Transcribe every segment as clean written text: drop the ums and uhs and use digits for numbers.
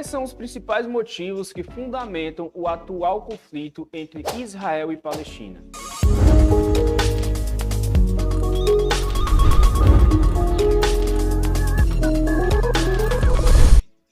Quais são os principais motivos que fundamentam o atual conflito entre Israel e Palestina?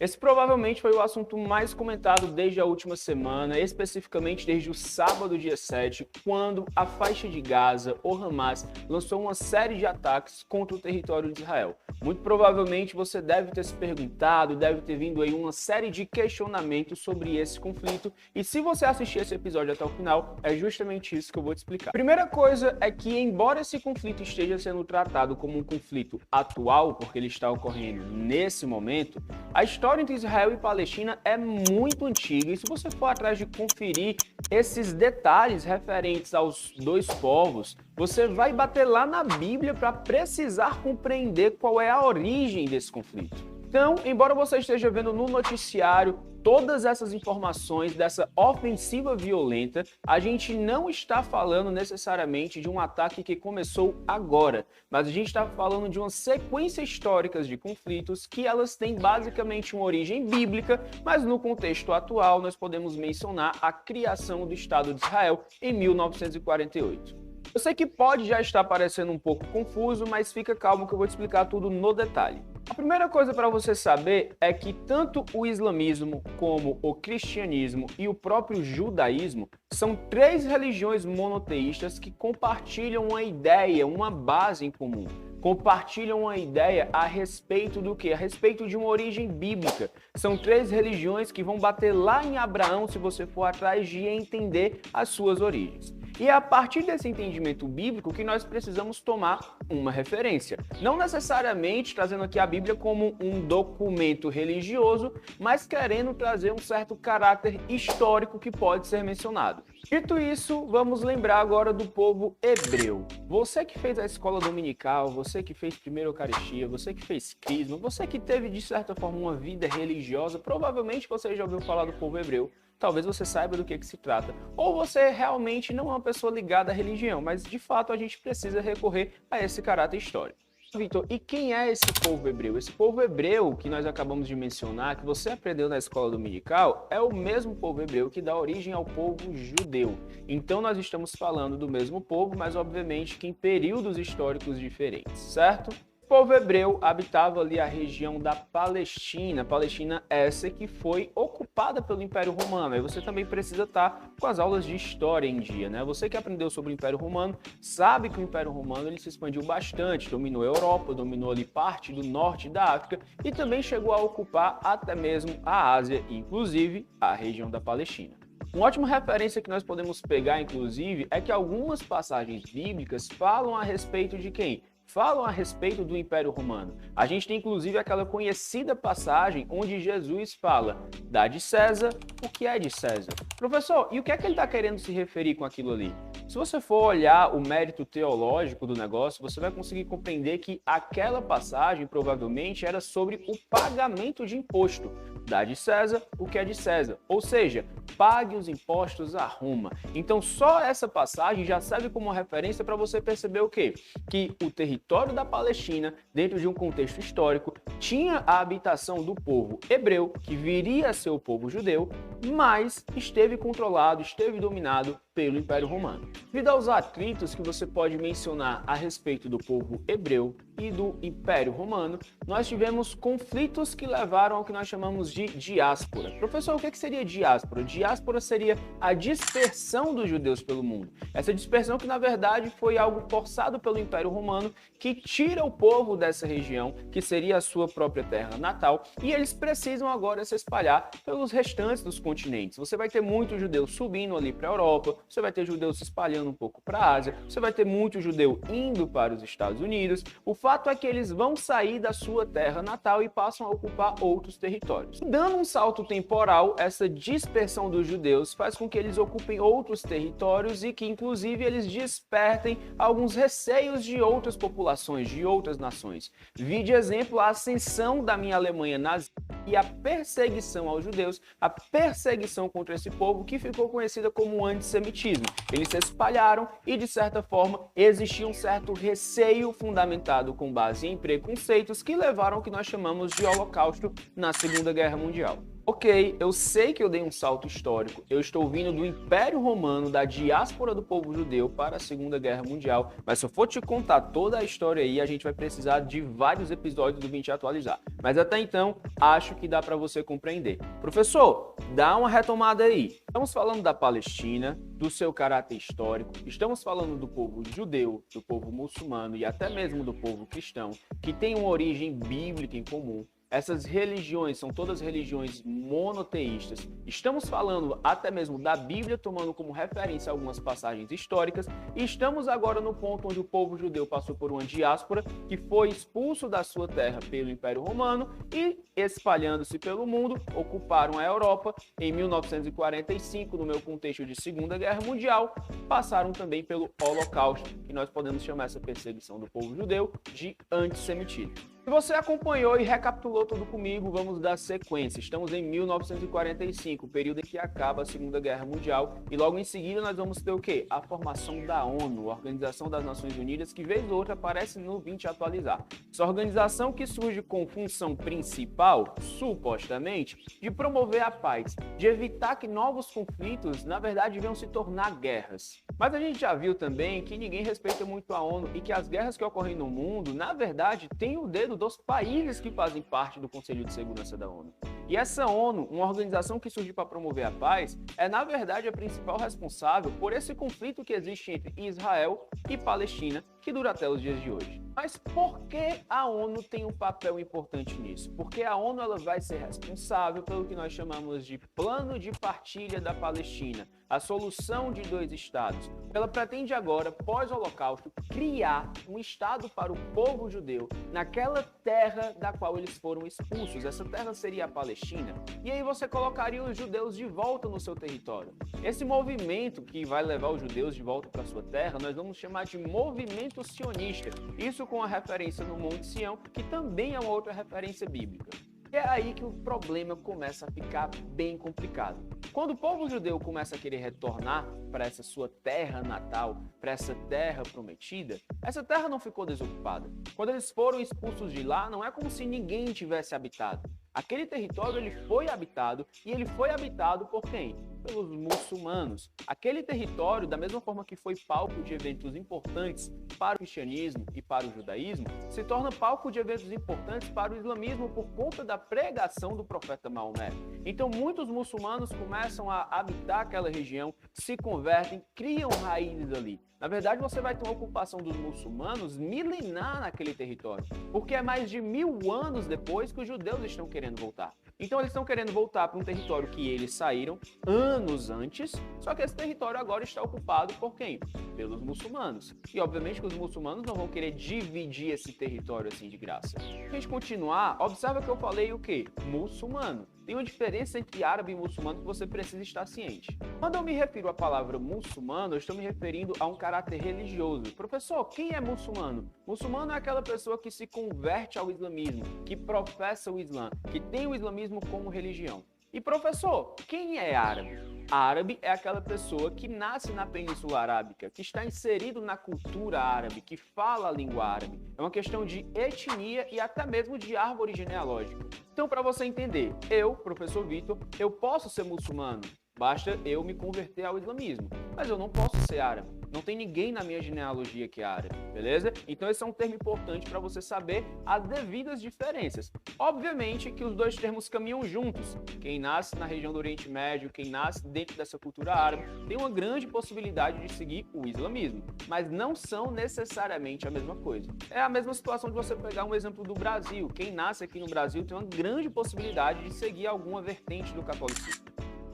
Esse provavelmente foi o assunto mais comentado desde a última semana, especificamente desde o sábado, dia 7, quando a faixa de Gaza, ou Hamas, lançou uma série de ataques contra o território de Israel. Muito provavelmente você deve ter se perguntado, deve ter vindo aí uma série de questionamentos sobre esse conflito, e se você assistir esse episódio até o final, é justamente isso que eu vou te explicar. Primeira coisa é que, embora esse conflito esteja sendo tratado como um conflito atual, porque ele está ocorrendo nesse momento, a história entre Israel e Palestina é muito antiga, e se você for atrás de conferir esses detalhes referentes aos dois povos, você vai bater lá na Bíblia para precisar compreender qual é a origem desse conflito. Então, embora você esteja vendo no noticiário todas essas informações dessa ofensiva violenta, a gente não está falando necessariamente de um ataque que começou agora, mas a gente está falando de uma sequência histórica de conflitos que elas têm basicamente uma origem bíblica, mas no contexto atual nós podemos mencionar a criação do Estado de Israel em 1948. Eu sei que pode já estar parecendo um pouco confuso, mas fica calmo que eu vou te explicar tudo no detalhe. A primeira coisa para você saber é que tanto o islamismo como o cristianismo e o próprio judaísmo são três religiões monoteístas que compartilham uma ideia, uma base em comum. Compartilham uma ideia a respeito do quê? A respeito de uma origem bíblica. São três religiões que vão bater lá em Abraão se você for atrás de entender as suas origens. E é a partir desse entendimento bíblico que nós precisamos tomar uma referência. Não necessariamente trazendo aqui a Bíblia como um documento religioso, mas querendo trazer um certo caráter histórico que pode ser mencionado. Dito isso, vamos lembrar agora do povo hebreu. Você que fez a escola dominical, você que fez primeira Eucaristia, você que fez crisma, você que teve de certa forma uma vida religiosa, provavelmente você já ouviu falar do povo hebreu. Talvez você saiba do que se trata, ou você realmente não é uma pessoa ligada à religião, mas de fato a gente precisa recorrer a esse caráter histórico. Vitor, e quem é esse povo hebreu? Esse povo hebreu que nós acabamos de mencionar, que você aprendeu na escola dominical, é o mesmo povo hebreu que dá origem ao povo judeu. Então nós estamos falando do mesmo povo, mas obviamente que em períodos históricos diferentes, certo? O povo hebreu habitava ali a região da Palestina, Palestina essa que foi ocupada pelo Império Romano. Aí você também precisa estar com as aulas de história em dia, né? Você que aprendeu sobre o Império Romano sabe que o Império Romano ele se expandiu bastante, dominou a Europa, dominou ali parte do norte da África e também chegou a ocupar até mesmo a Ásia, inclusive a região da Palestina. Uma ótima referência que nós podemos pegar, inclusive, é que algumas passagens bíblicas falam a respeito de quem? Falam a respeito do Império Romano. A gente tem inclusive aquela conhecida passagem onde Jesus fala: dá de César o que é de César. Professor, e o que é que ele está querendo se referir com aquilo ali? Se você for olhar o mérito teológico do negócio, você vai conseguir compreender que aquela passagem provavelmente era sobre o pagamento de imposto. Dá de César o que é de César, ou seja, pague os impostos a Roma. Então só essa passagem já serve como uma referência para você perceber o quê? Que o território da Palestina, dentro de um contexto histórico, tinha a habitação do povo hebreu, que viria a ser o povo judeu, mas esteve controlado, esteve dominado pelo Império Romano. Devido aos atritos que você pode mencionar a respeito do povo hebreu e do Império Romano, nós tivemos conflitos que levaram ao que nós chamamos de diáspora. Professor, o que seria diáspora? Diáspora seria a dispersão dos judeus pelo mundo. Essa dispersão que, na verdade, foi algo forçado pelo Império Romano, que tira o povo dessa região, que seria a sua própria terra natal, e eles precisam agora se espalhar pelos restantes dos continentes. Você vai ter muitos judeus subindo ali para a Europa, você vai ter judeus se espalhando um pouco para a Ásia, você vai ter muito judeu indo para os Estados Unidos. O fato é que eles vão sair da sua terra natal e passam a ocupar outros territórios. Dando um salto temporal, essa dispersão dos judeus faz com que eles ocupem outros territórios e que, inclusive, eles despertem alguns receios de outras populações, de outras nações. Vi de exemplo a ascensão da minha Alemanha nazista e a perseguição aos judeus, a perseguição contra esse povo que ficou conhecida como antissemitismo. Eles se espalharam e, de certa forma, existia um certo receio fundamentado com base em preconceitos que levaram ao que nós chamamos de Holocausto na Segunda Guerra Mundial. Ok, eu sei que eu dei um salto histórico. Eu estou vindo do Império Romano, da diáspora do povo judeu para a Segunda Guerra Mundial. Mas se eu for te contar toda a história aí, a gente vai precisar de vários episódios do Vim Te Atualizar. Mas até então, acho que dá para você compreender. Professor, dá uma retomada aí. Estamos falando da Palestina, do seu caráter histórico. Estamos falando do povo judeu, do povo muçulmano e até mesmo do povo cristão, que tem uma origem bíblica em comum. Essas religiões são todas religiões monoteístas. Estamos falando até mesmo da Bíblia, tomando como referência algumas passagens históricas, e estamos agora no ponto onde o povo judeu passou por uma diáspora que foi expulso da sua terra pelo Império Romano e, espalhando-se pelo mundo, ocuparam a Europa. Em 1945, no meu contexto de Segunda Guerra Mundial, passaram também pelo Holocausto, que nós podemos chamar essa perseguição do povo judeu de antissemitismo. Se você acompanhou e recapitulou tudo comigo, vamos dar sequência. Estamos em 1945, período em que acaba a Segunda Guerra Mundial, e logo em seguida nós vamos ter o quê? A formação da ONU, a Organização das Nações Unidas, que vez ou outra aparece no Vim Te Atualizar. Essa organização que surge com função principal, supostamente, de promover a paz, de evitar que novos conflitos, na verdade, venham se tornar guerras. Mas a gente já viu também que ninguém respeita muito a ONU e que as guerras que ocorrem no mundo, na verdade, têm o dedo dos países que fazem parte do Conselho de Segurança da ONU. E essa ONU, uma organização que surgiu para promover a paz, é na verdade a principal responsável por esse conflito que existe entre Israel e Palestina, que dura até os dias de hoje. Mas por que a ONU tem um papel importante nisso? Porque a ONU ela vai ser responsável pelo que nós chamamos de Plano de Partilha da Palestina, a solução de dois estados. Ela pretende agora, pós-Holocausto, criar um estado para o povo judeu naquela terra da qual eles foram expulsos. Essa terra seria a Palestina. E aí você colocaria os judeus de volta no seu território. Esse movimento que vai levar os judeus de volta para sua terra, nós vamos chamar de movimento sionista. Isso com a referência no Monte Sião, que também é uma outra referência bíblica. E é aí que o problema começa a ficar bem complicado. Quando o povo judeu começa a querer retornar para essa sua terra natal, para essa terra prometida, essa terra não ficou desocupada. Quando eles foram expulsos de lá, não é como se ninguém tivesse habitado. Aquele território ele foi habitado, e ele foi habitado por quem? Pelos muçulmanos. Aquele território, da mesma forma que foi palco de eventos importantes para o cristianismo e para o judaísmo, se torna palco de eventos importantes para o islamismo por conta da pregação do profeta Maomé. Então muitos muçulmanos começam a habitar aquela região, se convertem, criam raízes ali. Na verdade, você vai ter uma ocupação dos muçulmanos milenar naquele território, porque é mais de 1000 anos depois que os judeus estão querendo voltar. Então eles estão querendo voltar para um território que eles saíram anos antes, só que esse território agora está ocupado por quem? Pelos muçulmanos. E obviamente que os muçulmanos não vão querer dividir esse território assim de graça. Se a gente continuar, observa que eu falei o quê? Muçulmano. Tem uma diferença entre árabe e muçulmano que você precisa estar ciente. Quando eu me refiro à palavra muçulmano, eu estou me referindo a um caráter religioso. Professor, quem é muçulmano? Muçulmano é aquela pessoa que se converte ao islamismo, que professa o Islã, que tem o islamismo como religião. E professor, quem é árabe? Árabe é aquela pessoa que nasce na Península Arábica, que está inserido na cultura árabe, que fala a língua árabe. É uma questão de etnia e até mesmo de árvore genealógica. Então, para você entender, eu, professor Vitor, eu posso ser muçulmano, basta eu me converter ao islamismo, mas eu não posso ser árabe. Não tem ninguém na minha genealogia que é árabe, beleza? Então esse é um termo importante para você saber as devidas diferenças. Obviamente que os dois termos caminham juntos. Quem nasce na região do Oriente Médio, quem nasce dentro dessa cultura árabe, tem uma grande possibilidade de seguir o islamismo, mas não são necessariamente a mesma coisa. É a mesma situação de você pegar um exemplo do Brasil. Quem nasce aqui no Brasil tem uma grande possibilidade de seguir alguma vertente do catolicismo.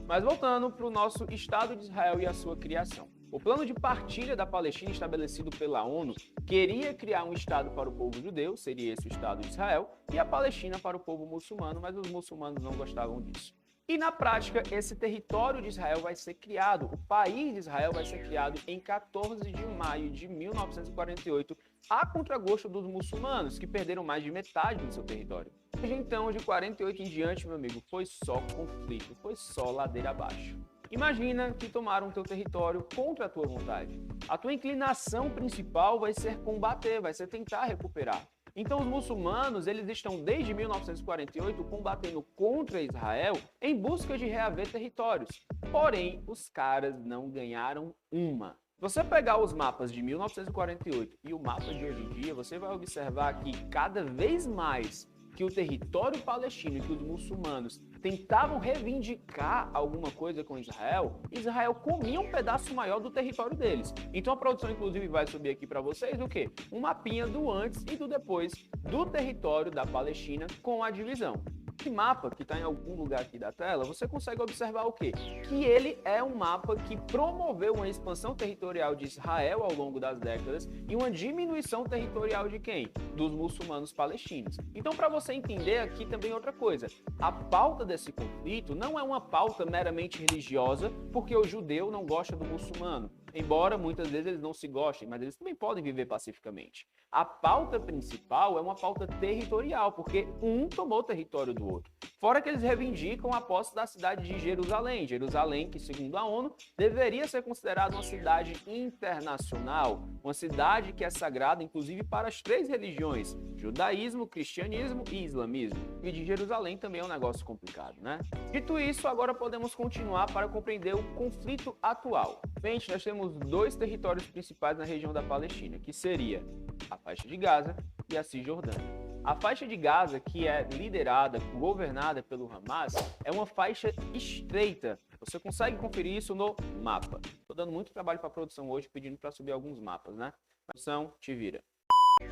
Mas voltando para o nosso Estado de Israel e a sua criação. O plano de partilha da Palestina estabelecido pela ONU queria criar um Estado para o povo judeu, seria esse o Estado de Israel, e a Palestina para o povo muçulmano, mas os muçulmanos não gostavam disso. E na prática, esse território de Israel vai ser criado, o país de Israel vai ser criado em 14 de maio de 1948, a contragosto dos muçulmanos, que perderam mais de metade do seu território. Desde então, de 48 em diante, meu amigo, foi só conflito, foi só ladeira abaixo. Imagina que tomaram teu território contra a tua vontade. A tua inclinação principal vai ser combater, vai ser tentar recuperar. Então os muçulmanos, eles estão desde 1948 combatendo contra Israel em busca de reaver territórios. Porém, os caras não ganharam uma. Se você pegar os mapas de 1948 e o mapa de hoje em dia, você vai observar que cada vez mais que o território palestino e que os muçulmanos tentavam reivindicar alguma coisa com Israel, Israel comia um pedaço maior do território deles. Então a produção, inclusive, vai subir aqui para vocês o quê? Um mapinha do antes e do depois do território da Palestina com a divisão. Esse mapa, que está em algum lugar aqui da tela, você consegue observar o quê? Que ele é um mapa que promoveu uma expansão territorial de Israel ao longo das décadas e uma diminuição territorial de quem? Dos muçulmanos palestinos. Então, para você entender aqui também outra coisa, a pauta desse conflito não é uma pauta meramente religiosa, porque o judeu não gosta do muçulmano. Embora muitas vezes eles não se gostem, mas eles também podem viver pacificamente. A pauta principal é uma pauta territorial, porque um tomou o território do outro. Fora que eles reivindicam a posse da cidade de Jerusalém. Jerusalém, que segundo a ONU, deveria ser considerada uma cidade internacional, uma cidade que é sagrada, inclusive, para as três religiões, judaísmo, cristianismo e islamismo. E de Jerusalém também é um negócio complicado, né? Dito isso, agora podemos continuar para compreender o conflito atual. Gente, nós temos dois territórios principais na região da Palestina, que seria a faixa de Gaza e a Cisjordânia. A faixa de Gaza, que é liderada, governada pelo Hamas, é uma faixa estreita. Você consegue conferir isso no mapa. Estou dando muito trabalho para a produção hoje, pedindo para subir alguns mapas, né? Produção, te vira.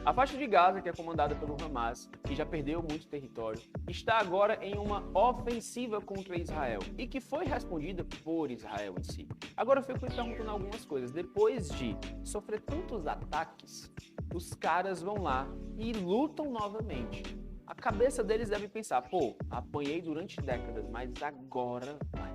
A faixa de Gaza, que é comandada pelo Hamas, que já perdeu muito território, está agora em uma ofensiva contra Israel e que foi respondida por Israel em si. Agora eu fico me perguntando algumas coisas. Depois de sofrer tantos ataques, os caras vão lá e lutam novamente. A cabeça deles deve pensar, pô, apanhei durante décadas, mas agora vai.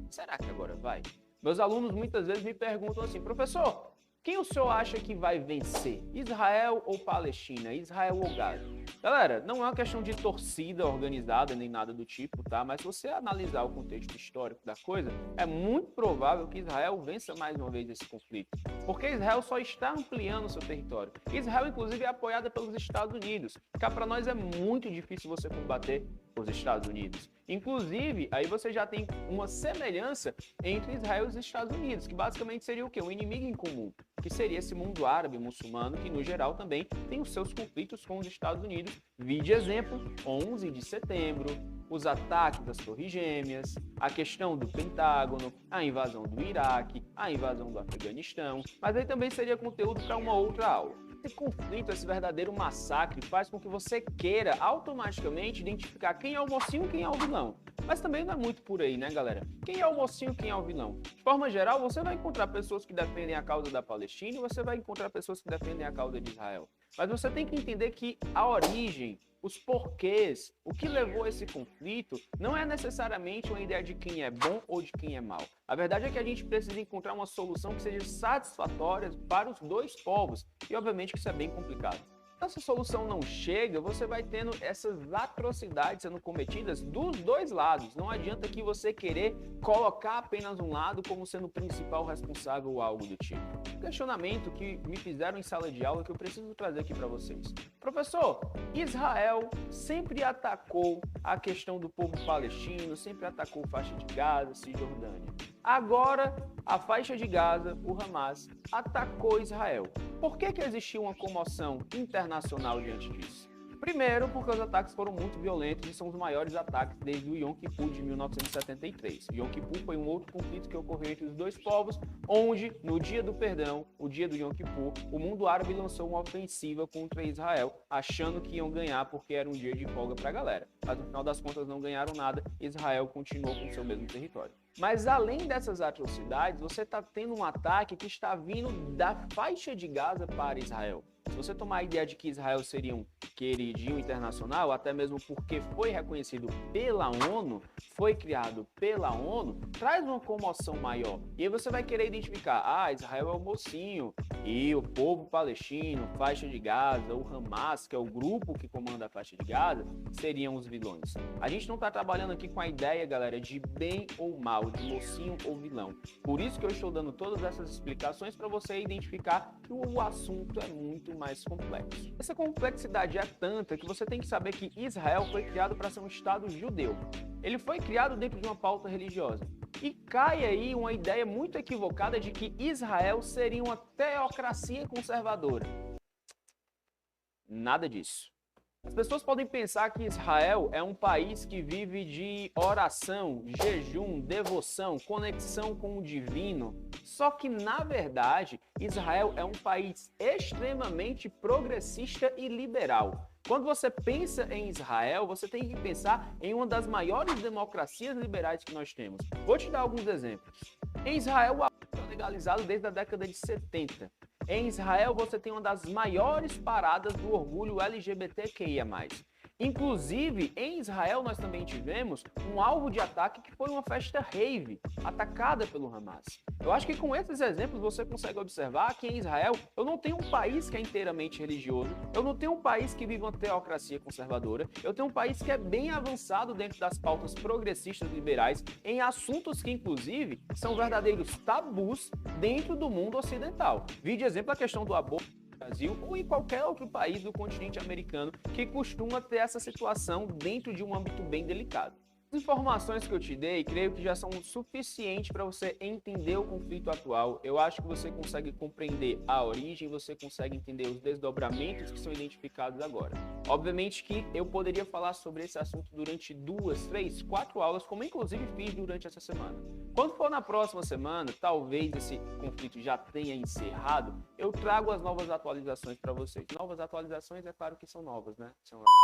Será que agora vai? Meus alunos muitas vezes me perguntam assim, professor, quem o senhor acha que vai vencer? Israel ou Palestina? Israel ou Gaza? Galera, não é uma questão de torcida organizada nem nada do tipo, tá? Mas se você analisar o contexto histórico da coisa, é muito provável que Israel vença mais uma vez esse conflito. Porque Israel só está ampliando o seu território. Israel, inclusive, é apoiada pelos Estados Unidos. Cá para nós é muito difícil você combater os Estados Unidos. Inclusive, aí você já tem uma semelhança entre Israel e os Estados Unidos, que basicamente seria o quê? Um inimigo em comum, que seria esse mundo árabe muçulmano, que no geral também tem os seus conflitos com os Estados Unidos. Vide exemplo, 11 de setembro, os ataques das Torres Gêmeas, a questão do Pentágono, a invasão do Iraque, a invasão do Afeganistão, mas aí também seria conteúdo para uma outra aula. Esse conflito, esse verdadeiro massacre, faz com que você queira automaticamente identificar quem é o mocinho e quem é o vilão. Mas também não é muito por aí, né, galera? Quem é o mocinho e quem é o vilão? De forma geral, você vai encontrar pessoas que defendem a causa da Palestina e você vai encontrar pessoas que defendem a causa de Israel. Mas você tem que entender que a origem, os porquês, o que levou a esse conflito, não é necessariamente uma ideia de quem é bom ou de quem é mal. A verdade é que a gente precisa encontrar uma solução que seja satisfatória para os dois povos. E obviamente que isso é bem complicado. Se essa solução não chega, você vai tendo essas atrocidades sendo cometidas dos dois lados. Não adianta que você querer colocar apenas um lado como sendo o principal responsável ou algo do tipo. Um questionamento que me fizeram em sala de aula que eu preciso trazer aqui para vocês. Professor, Israel sempre atacou a questão do povo palestino, sempre atacou faixa de Gaza, Cisjordânia. Agora, a faixa de Gaza, o Hamas, atacou Israel. Por que existiu uma comoção internacional diante disso? Primeiro, porque os ataques foram muito violentos e são os maiores ataques desde o Yom Kippur de 1973. O Yom Kippur foi um outro conflito que ocorreu entre os dois povos, onde, no dia do perdão, o dia do Yom Kippur, o mundo árabe lançou uma ofensiva contra Israel, achando que iam ganhar porque era um dia de folga para a galera. Mas, no final das contas, não ganharam nada, Israel continuou com seu mesmo território. Mas, além dessas atrocidades, você está tendo um ataque que está vindo da faixa de Gaza para Israel. Se você tomar a ideia de que Israel seria um queridinho internacional, até mesmo porque foi reconhecido pela ONU, foi criado pela ONU, traz uma comoção maior. E aí você vai querer identificar, Israel é o mocinho, e o povo palestino, faixa de Gaza, o Hamas, que é o grupo que comanda a faixa de Gaza, seriam os vilões. A gente não está trabalhando aqui com a ideia, galera, de bem ou mal, de mocinho ou vilão. Por isso que eu estou dando todas essas explicações para você identificar que o assunto é muito muito mais complexo. Essa complexidade é tanta que você tem que saber que Israel foi criado para ser um Estado judeu. Ele foi criado dentro de uma pauta religiosa. E cai aí uma ideia muito equivocada de que Israel seria uma teocracia conservadora. Nada disso. As pessoas podem pensar que Israel é um país que vive de oração, jejum, devoção, conexão com o divino. Só que, na verdade, Israel é um país extremamente progressista e liberal. Quando você pensa em Israel, você tem que pensar em uma das maiores democracias liberais que nós temos. Vou te dar alguns exemplos. Em Israel, o aborto é legalizado desde a década de 70. Em Israel, você tem uma das maiores paradas do orgulho LGBTQIA+. Inclusive, em Israel, nós também tivemos um alvo de ataque que foi uma festa rave, atacada pelo Hamas. Eu acho que com esses exemplos você consegue observar que em Israel eu não tenho um país que é inteiramente religioso, eu não tenho um país que vive uma teocracia conservadora, eu tenho um país que é bem avançado dentro das pautas progressistas liberais em assuntos que, inclusive, são verdadeiros tabus dentro do mundo ocidental. Vi de exemplo a questão do aborto Brasil ou em qualquer outro país do continente americano que costuma ter essa situação dentro de um âmbito bem delicado. As informações que eu te dei, creio que já são suficientes para você entender o conflito atual. Eu acho que você consegue compreender a origem, você consegue entender os desdobramentos que são identificados agora. Obviamente que eu poderia falar sobre esse assunto durante 2, 3, 4 aulas, como inclusive fiz durante essa semana. Quando for na próxima semana, talvez esse conflito já tenha encerrado, eu trago as novas atualizações para vocês. Novas atualizações, é claro que são novas, né?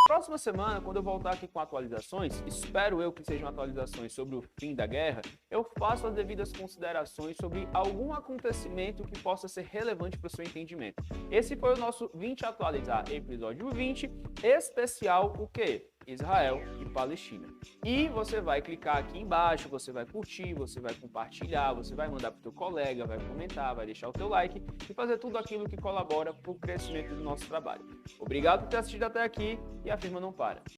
Próxima semana, quando eu voltar aqui com atualizações, espero eu que sejam atualizações sobre o fim da guerra, eu faço as devidas considerações sobre algum acontecimento que possa ser relevante para o seu entendimento. Esse foi o nosso 20 Atualizar, episódio 20, especial o quê? Israel e Palestina. E você vai clicar aqui embaixo, você vai curtir, você vai compartilhar, você vai mandar para o teu colega, vai comentar, vai deixar o teu like e fazer tudo aquilo que colabora para o crescimento do nosso trabalho. Obrigado por ter assistido até aqui e a firma não para.